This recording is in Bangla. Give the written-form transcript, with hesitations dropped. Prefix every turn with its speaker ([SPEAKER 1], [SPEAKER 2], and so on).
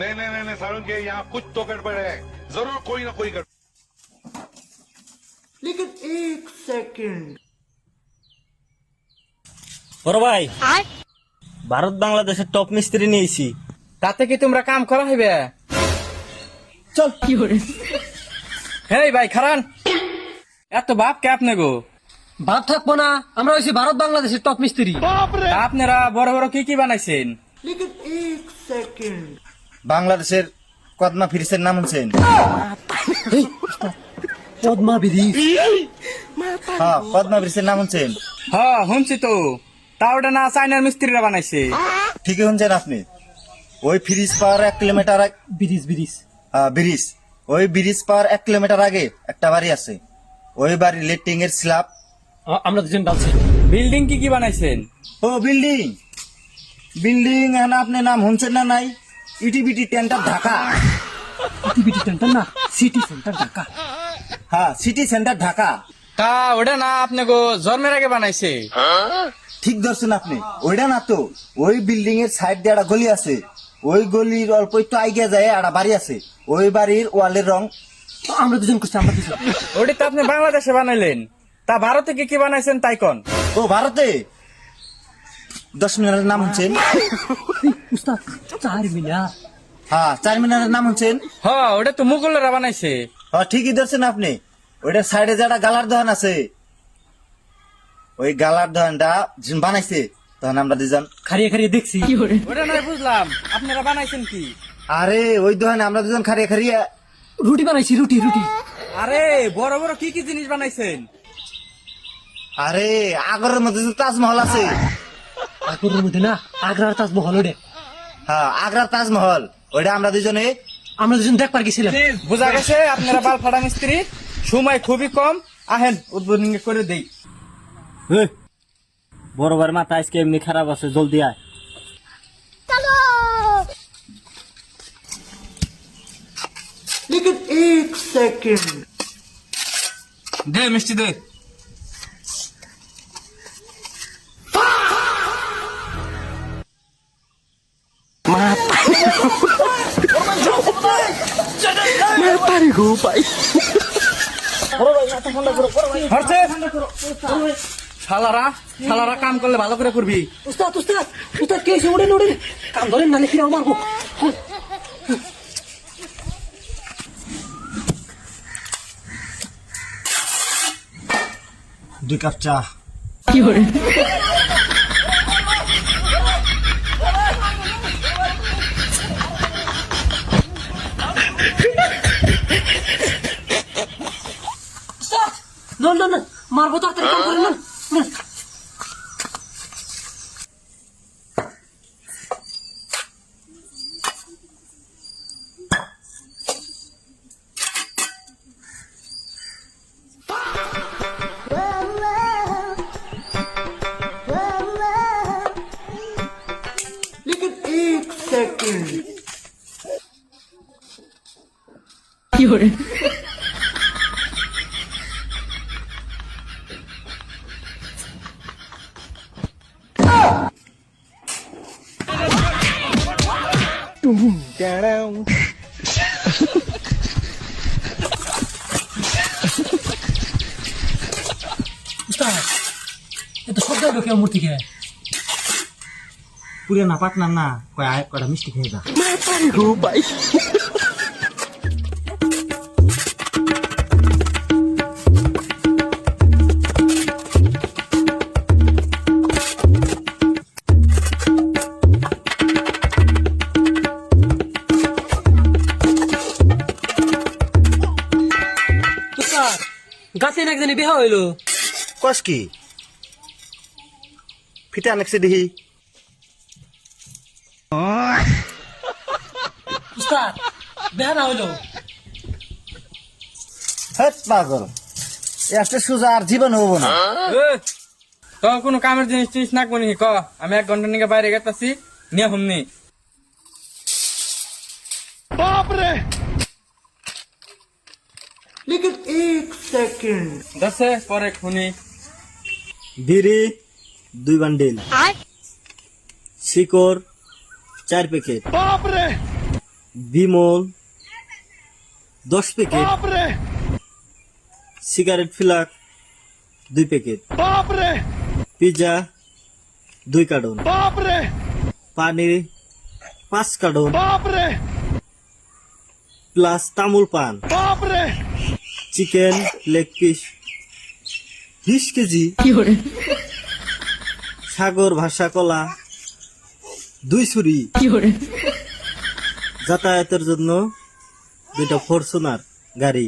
[SPEAKER 1] नहीं सारुण के यहाँ कुछ तो गड़बड़ है, जरूर कोई ना कोई गड़बड़।
[SPEAKER 2] लेकिन एक सेकंड
[SPEAKER 3] বড় ভাই ভারত বাংলাদেশের টপ মিস্ত্রি নিয়েছি।
[SPEAKER 4] তাতে কি তোমরা কাম করা হইবে? চল কি করে হেই ভাই খারান এত বাপ কে আপনি গো?
[SPEAKER 5] বাপ থাকবো না, আমরা হইছি ভারত বাংলাদেশের টপ মিস্ত্রি।
[SPEAKER 4] আপনারা বড় বড় কি কি বানাইছেন?
[SPEAKER 2] लेकिन एक सेकंड
[SPEAKER 3] বাংলাদেশের কদমা ফিরিসের নাম শুনছেন?
[SPEAKER 5] পদ্মা বিধি
[SPEAKER 3] হ্যাঁ, কদমা ফিরিসের নাম শুনছেন?
[SPEAKER 4] হ্যাঁ শুনছি তো, তা ওটা না চাইনার মিস্ত্রিরা বানাইছে?
[SPEAKER 3] ঠিকই শুনছেন আপনি। ওই ফ্রিজ পাওয়ার 1 কিলোমিটার
[SPEAKER 5] ব্রিজ ব্রিজ
[SPEAKER 3] ব্রিজ, ওই ব্রিজ পাওয়ার 1 কিলোমিটার আগে একটা বাড়ি আছে। ওই বাড়ির লেটিং এর স্ল্যাব
[SPEAKER 5] আমরা দুজন ডালছি।
[SPEAKER 4] বিল্ডিং কি কি বানাইছেন?
[SPEAKER 3] ও বিল্ডিং বিল্ডিং আপনি নাম শুনছেন না নাই? ইটিবিটি টেন্টার ঢাকা।
[SPEAKER 5] টিভিটি সেন্টার না, সিটি সেন্টার ঢাকা।
[SPEAKER 3] হ্যাঁ, সিটি সেন্টার ঢাকা।
[SPEAKER 4] তা ওটা না আপনি গো জন্মের আগে বানাইছে?
[SPEAKER 3] ঠিক ধরছেন আপনি, ওইটা না তো। ওই বিল্ডিং এর সাইড দিয়ে একটা গলি আছে, ওই গলির অল্প একটু আগে যায় একটা বাড়ি আছে। ওই বাড়ির ওয়ালের রং
[SPEAKER 5] আমরা দুজন করছি, আমরা দুজন।
[SPEAKER 4] ওটা তো আপনি বাংলাদেশে বানাইলেন, তা ভারতে কি কি বানাইছেন তাই কোন?
[SPEAKER 3] ও ভারতে 10 মিনারের নাম শুনছেন?
[SPEAKER 5] উস্তাদ 4 মিলিয়ন।
[SPEAKER 3] হ্যাঁ, 4 মিনারের নাম শুনছেন?
[SPEAKER 4] হ্যাঁ ওটা তো মুঘলরা বানাইছে।
[SPEAKER 3] হ্যাঁ, ঠিকই ধরছেন আপনি। ওইটার সাইডে যে একটা গালার দোকান আছে, ওই গালার দোকানটা যিনি বানাইছে তখন আমরা দুজন
[SPEAKER 5] খারিয়ে খারিয়ে দেখছি।
[SPEAKER 4] ওটা নয় বুঝলাম, আপনারা বানাইছেন কি?
[SPEAKER 3] আরে ওই দোকানে আমরা দুজন খারিয়ে খারিয়ে
[SPEAKER 5] রুটি বানাইছি, রুটি রুটি।
[SPEAKER 4] আরে বড় বড় কি কি জিনিস বানাইছেন?
[SPEAKER 3] আরে আগরের মধ্যে যে তাজমহল আছে,
[SPEAKER 5] আগ্রার মধ্যে না, আগ্রার তাজমহল ওটা।
[SPEAKER 3] হ্যাঁ আগ্রার তাজমহল, ওইটা আমরা দুজনে
[SPEAKER 5] আমরা দুজন দেখবার গেছিলাম।
[SPEAKER 4] বোঝা গেছে আপনারা বাল ফাটা মিস্ত্রি, সময় খুবই কম। আহেন উদ্বোধন করে দেই।
[SPEAKER 3] বড় বড় মাথা আজকে এমনি খারাপ আছে, জলদি আয়।
[SPEAKER 2] लेकिन एक सेकंड
[SPEAKER 4] দে মিষ্টি দে। শালারা শালারা কাম করলে ভালো করে করবি।
[SPEAKER 5] উস্তাদ উস্তাদ উস্তাদ কে এসে উড়েন উড়েন, কাম ধরেন নালে ফিরাও মারবো।
[SPEAKER 3] 2 কাপ চা।
[SPEAKER 5] কি করে না না না, মারবো তাড়াতাড়ি, কাম করেন না।
[SPEAKER 2] लेकिन एक सेकंड
[SPEAKER 5] কি করে উস্তাদ এত শব্দ হলো কেউ মূর্তি কে?
[SPEAKER 3] পুরে না পাটনার না, কয়টা মিষ্টি খেয়ে যা।
[SPEAKER 5] উস্তাদ গাছে না একজনে বিয়া হইলো।
[SPEAKER 3] কস কি ফিটা আনেকছে দেখি।
[SPEAKER 5] উস্তাদ বিয়া না হইলো।
[SPEAKER 3] হ্যাঁ পাগল, একটা সোজা আর জীবন হবো না।
[SPEAKER 4] তো কোনো কামের জিনিস টিস না কোনি ক, আমি 1 ঘন্টা নিকে বাইরে গেতাছি, নিয়ে হুমনি।
[SPEAKER 2] लेकिन एक सेकंड
[SPEAKER 4] দশে পরে খুনি।
[SPEAKER 3] বিড়ি 2 বান্ডিল, শিকড় 4 প্যাকেট, বিমল 10 প্যাকেট, সিগারেট ফিলাক 2 প্যাকেট, পিৎজা 2 কার্টন, পানি 5 কার্টন, প্লাস তামুল পান, চিকেন লেগ পিস 20 কেজি, সাগর ভাষা কলা 2 ছুরি, যাতায়াতের জন্য 2টা ফরচুনার গাড়ি।